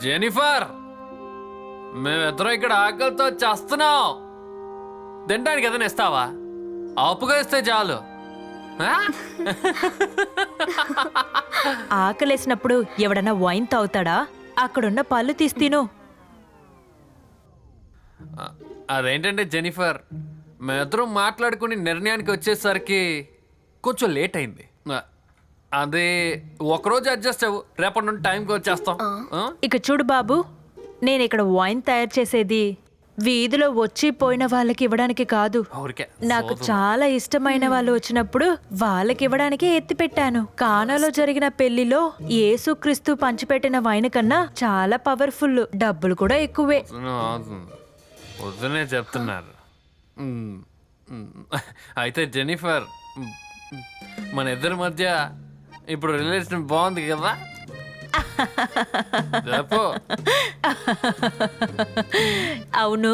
Jennifer, మేమిద్దరం ఇక్కడ ఆకలితో చేస్తున్నాం. తినడానికి ఏదైనా ఇస్తావా? అప్పుగా ఇస్తే చాలు. ఆ? ఆకలేసినప్పుడు ఎవడన్నా వైన్ తాగుతాడా? అక్కడున్న పళ్ళు తీసి తిను. అదేంటంటే జెనిఫర్, మేమిద్దరం మాట్లాడుకుని నిర్ణయానికి వచ్చేసరికి కొంచెం లేట్ అయింది. అదే ఒకరోజు అడ్జస్ట్ అవ్వు, రేపటి నుండి టైంకి వచ్చేస్తాం. ఇక చూడు బాబు, నేను ఇక్కడ వైన్ తయారు చేసేది వీధిలో వచ్చి పోయిన వాళ్ళకి ఇవ్వడానికి కాదు. ఊరికే నాకు చాలా ఇష్టమైన వాళ్ళు వచ్చినప్పుడు వాళ్ళకి ఇవ్వడానికే ఎత్తి పెట్టాను. కానాలో జరిగిన పెళ్లిలో యేసుక్రీస్తు పంచిపెట్టిన వైన్ కన్నా చాలా పవర్ఫుల్, డబ్బులు కూడా ఎక్కువే. వద్దునే చెప్తున్నారు. అయితే జెనిఫర్, మన ఇద్దరి మధ్య ఇప్పుడు రిలేషన్ బాగుంది కదా? అవును,